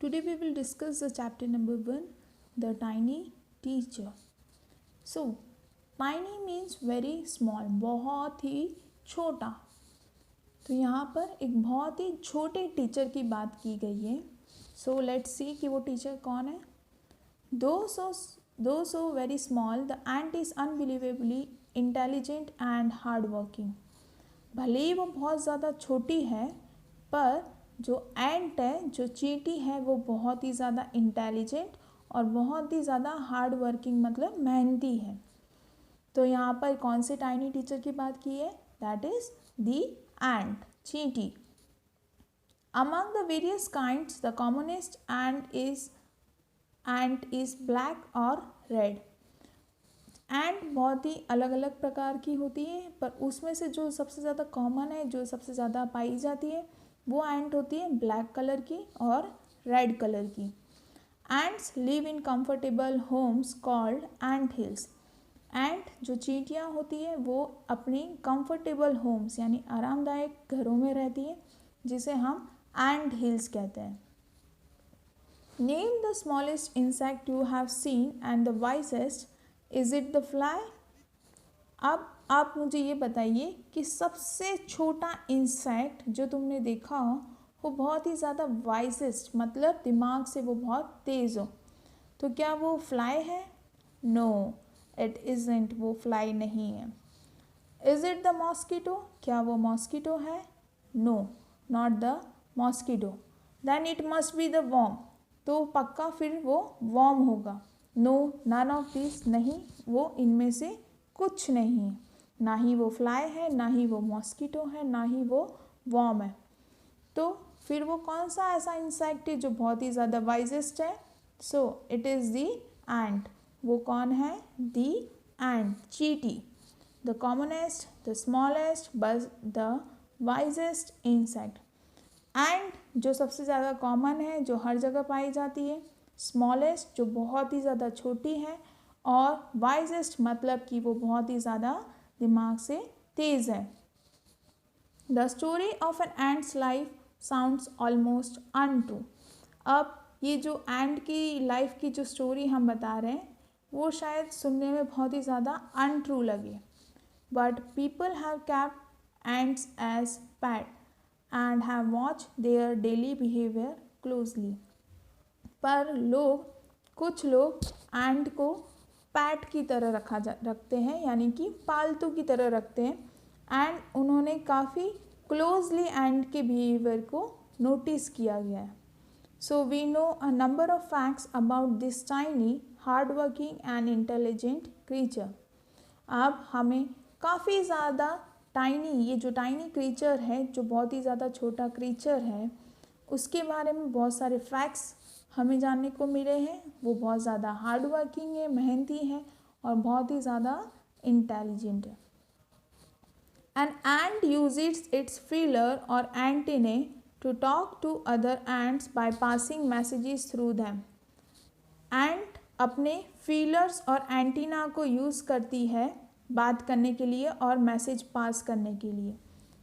Today we will discuss the chapter number 1, the tiny teacher. So, tiny means very small, बहुत ही छोटा. तो यहाँ पर एक बहुत ही छोटे टीचर की बात की गई है. So let's see कि वो टीचर कौन है. Though so very small, the ant is unbelievably intelligent and hardworking. भले ही वो बहुत ज़्यादा छोटी है, पर जो एंट है, जो चींटी है, वो बहुत ही ज़्यादा इंटेलिजेंट और बहुत ही ज़्यादा हार्ड वर्किंग मतलब मेहनती है. तो यहाँ पर कौन से टाइनी टीचर की बात की है? दैट इज दी एंट, चींटी. Among the various kinds the commonest ant is black और रेड. एंट बहुत ही अलग अलग प्रकार की होती है, पर उसमें से जो सबसे ज़्यादा कॉमन है, जो सबसे ज़्यादा पाई जाती है, वो एंट होती है ब्लैक कलर की और रेड कलर की. Ants live in comfortable homes called ant hills. Ant जो चींटियाँ होती है वो अपनी कंफर्टेबल होम्स यानी आरामदायक घरों में रहती है, जिसे हम एंट हिल्स कहते हैं. Name the smallest insect you have seen and the wisest. Is it the fly? अब आप मुझे ये बताइए कि सबसे छोटा इंसेक्ट जो तुमने देखा हो वो बहुत ही ज़्यादा वाइसेस्ट मतलब दिमाग से वो बहुत तेज़ हो, तो क्या वो फ्लाई है? No, it isn't. वो फ्लाई नहीं है. Is it the mosquito? क्या वो मॉस्किटो है? No, not the mosquito. Then it must be the worm. तो पक्का फिर वो वॉर्म होगा. No, none of this. नहीं, वो इनमें से कुछ नहीं है. ना ही वो फ्लाई है, ना ही वो मॉस्किटो है, ना ही वो वॉर्म है. तो फिर वो कौन सा ऐसा इंसेक्ट है जो बहुत ही ज़्यादा वाइजेस्ट है? So it is the ant. वो कौन है? दी एंट, चींटी. The commonest, the smallest, but the wisest insect. Ant जो सबसे ज़्यादा कॉमन है, जो हर जगह पाई जाती है. स्मॉलेस्ट जो बहुत ही ज़्यादा छोटी है, और वाइजेस्ट मतलब कि वो बहुत ही ज़्यादा दिमाग से तेज़ है. The story of an ant's life sounds almost untrue. अब ये जो एंट की लाइफ की जो स्टोरी हम बता रहे हैं वो शायद सुनने में बहुत ही ज़्यादा अनट्रू लगे, but people have kept ants as pet and have watch their daily behaviour closely. पर कुछ लोग एंट को पैट की तरह रखते हैं, यानी कि पालतू की तरह रखते हैं, एंड उन्होंने काफ़ी क्लोजली एंट के बिहेवियर को नोटिस किया गया है. So we know a number of facts about this tiny hard working and intelligent creature. अब हमें काफ़ी ज़्यादा ये जो टाइनी क्रीचर है, जो बहुत ही ज़्यादा छोटा क्रीचर है, उसके बारे में बहुत सारे फैक्ट्स हमें जानने को मिले हैं. वो बहुत ज़्यादा हार्ड वर्किंग है, मेहनती है और बहुत ही ज़्यादा इंटेलिजेंट है. An ant uses its feeler or antennae to talk to other ants by passing messages through them. Ant अपने फीलर्स और एंटीना को यूज़ करती है बात करने के लिए और मैसेज पास करने के लिए.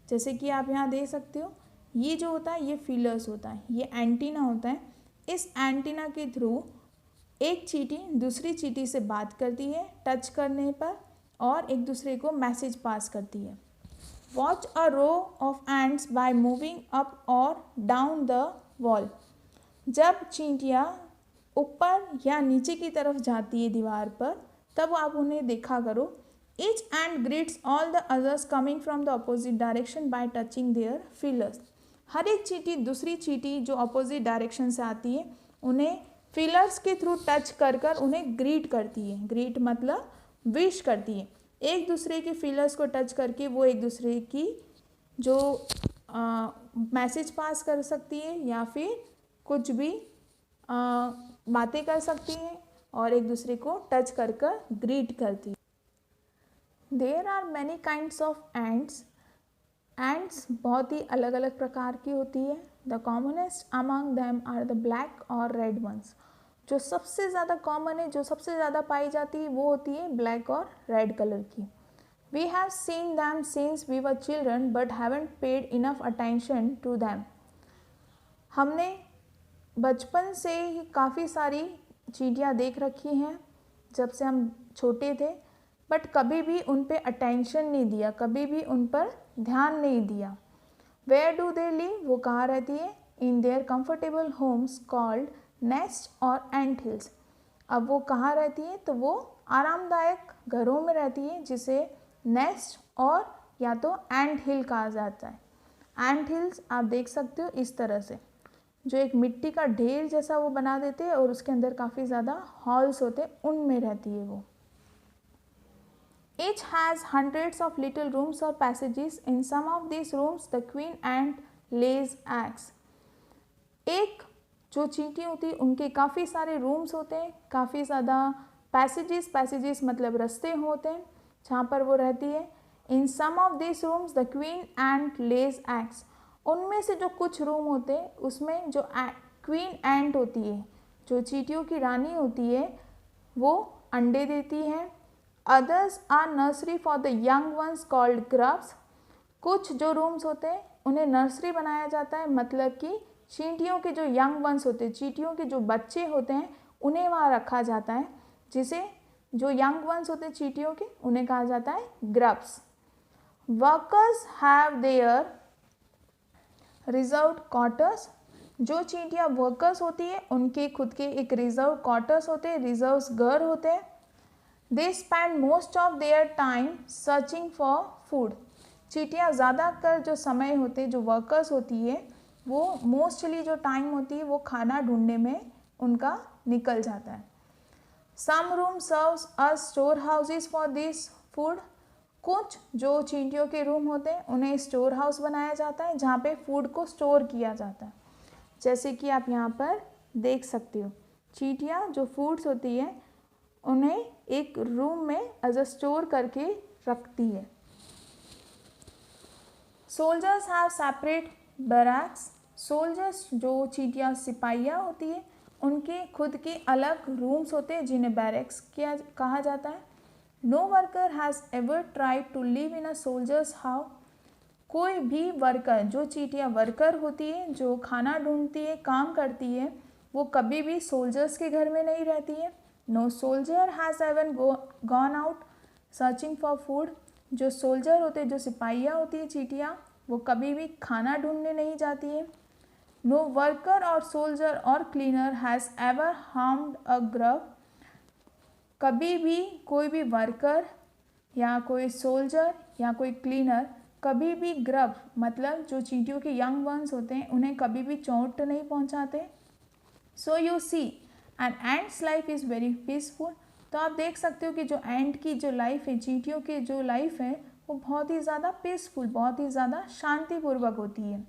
जैसे कि आप यहाँ देख सकते हो, ये जो होता है ये फीलर्स होता है, ये एंटीना होता है. इस एंटीना के थ्रू एक चींटी दूसरी चींटी से बात करती है टच करने पर और एक दूसरे को मैसेज पास करती है. Watch a row of ants by moving up और डाउन द वॉल. जब चींटियाँ ऊपर या नीचे की तरफ जाती है दीवार पर, तब आप उन्हें देखा करो. Each ant greets all the others coming from the opposite direction by touching their feelers. हर एक चींटी दूसरी चींटी जो अपोजिट डायरेक्शन से आती है उन्हें फीलर्स के थ्रू टच कर कर उन्हें ग्रीट करती है. ग्रीट मतलब विश करती है. एक दूसरे के फीलर्स को टच करके वो एक दूसरे की जो मैसेज पास कर सकती है या फिर कुछ भी बातें कर सकती हैं और एक दूसरे को टच कर कर ग्रीट करती है. There are many kinds of ants. Ants बहुत ही अलग अलग प्रकार की होती है. The commonest among them are the black और रेड वंस. जो सबसे ज़्यादा कॉमन है, जो सबसे ज़्यादा पाई जाती है, वो होती है ब्लैक और रेड कलर की. We have seen them since we were children but haven't paid enough attention to them. हमने बचपन से ही काफ़ी सारी चींटियाँ देख रखी हैं जब से हम छोटे थे, बट कभी भी उन पे अटेंशन नहीं दिया, कभी भी उन पर ध्यान नहीं दिया। वेयर डू दे लिव, वो कहाँ रहती है? In their comfortable homes called nest और एंट हिल्स। अब वो कहाँ रहती है? तो वो आरामदायक घरों में रहती है जिसे नेस्ट और या तो एंट हिल कहा जाता है। एंट हिल्स आप देख सकते हो इस तरह से, जो एक मिट्टी का ढेर जैसा वो बना देते हैं और उसके अंदर काफ़ी ज़्यादा हॉल्स होते हैं, उनमें रहती है वो। Each has hundreds of little rooms or passages. In some of these rooms, the queen ant lays eggs. एक जो चींटी होती है उनके काफ़ी सारे रूम्स होते हैं, काफ़ी ज़्यादा पैसेजेस मतलब रास्ते होते हैं जहाँ पर वो रहती है। In some of this rooms the queen ant lays eggs. उनमें से जो कुछ रूम होते हैं उसमें जो क्वीन एंट होती है, जो चींटियों की रानी होती है, वो अंडे देती है। Others are nursery for the young ones called grubs. कुछ जो रूम्स होते हैं उन्हें नर्सरी बनाया जाता है, मतलब कि चींटियों के जो यंग वंस होते हैं, चींटियों के जो बच्चे होते हैं, उन्हें वहाँ रखा जाता है, जिसे जो यंग वंस होते हैं चींटियों के, उन्हें कहा जाता है grubs. Workers have their reserved quarters. जो चींटियाँ वर्कर्स होती है उनके खुद के एक रिजर्व क्वार्टर्स होते हैं, रिजर्व घर होते हैं। They spend most of their time searching for food. चींटियाँ ज़्यादातर जो समय होते हैं, जो वर्कर्स होती है, वो मोस्टली जो टाइम होती है वो खाना ढूंढने में उनका निकल जाता है। Some room serves as storehouses for this food. कुछ जो चींटियों के रूम होते हैं उन्हें स्टोर हाउस बनाया जाता है जहाँ पे फूड को स्टोर किया जाता है। जैसे कि आप यहाँ पर देख सकते हो, चींटियाँ जो फूड्स होती है उन्हें एक रूम में एज अ स्टोर करके रखती है। Soldiers have separate barracks. Soldiers जो चींटियाँ सिपाहियाँ होती है उनके खुद के अलग रूम्स होते हैं जिन्हें बैरक्स किया कहा जाता है। No worker has ever tried to live in a soldier's house. कोई भी वर्कर, जो चींटियाँ वर्कर होती है, जो खाना ढूंढती है, काम करती है, वो कभी भी सोल्जर्स के घर में नहीं रहती है। No soldier has even gone out searching for food. जो सोल्जर होते हैं, जो सिपाहियाँ होती है चींटियाँ, वो कभी भी खाना ढूंढने नहीं जाती है। नो वर्कर और सोल्जर और cleaner has ever harmed a grub. कभी भी कोई भी वर्कर या कोई सोल्जर या कोई क्लीनर कभी भी ग्रब मतलब जो चींटियों के यंग वंस होते हैं उन्हें कभी भी चोट नहीं पहुंचाते। So you see an ant's life is very peaceful. तो आप देख सकते हो कि जो एंट की जो लाइफ है, चींटियों की जो लाइफ है, वो बहुत ही ज़्यादा पीसफुल, बहुत ही ज़्यादा शांतिपूर्वक होती है।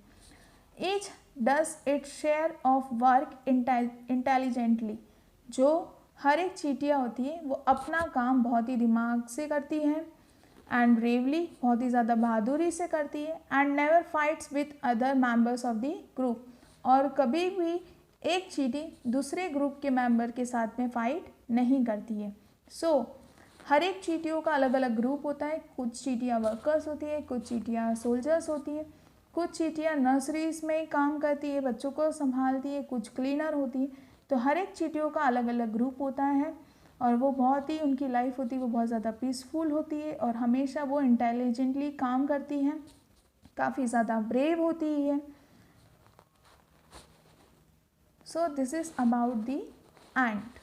Each does it share of work intelligently. जो हर एक चींटियाँ होती है वो अपना काम बहुत ही दिमाग से करती हैं, एंड ब्रेवली, बहुत ही ज़्यादा बहादुरी से करती है, and never fights with other members of the group. और कभी भी एक चींटी दूसरे ग्रुप के मेंबर के साथ में फाइट नहीं करती है। सो हर एक चींटियों का अलग अलग ग्रुप होता है। कुछ चींटियाँ वर्कर्स होती है, कुछ चींटियाँ सोल्जर्स होती है, कुछ चींटियाँ नर्सरीज में काम करती है, बच्चों को संभालती है, कुछ क्लीनर होती है। तो हर एक चींटियों का अलग अलग ग्रुप होता है और वो बहुत ही, उनकी लाइफ होती है वो बहुत ज़्यादा पीसफुल होती है और हमेशा वो इंटेलिजेंटली काम करती हैं, काफ़ी ज़्यादा ब्रेव होती है। So this is about the ant.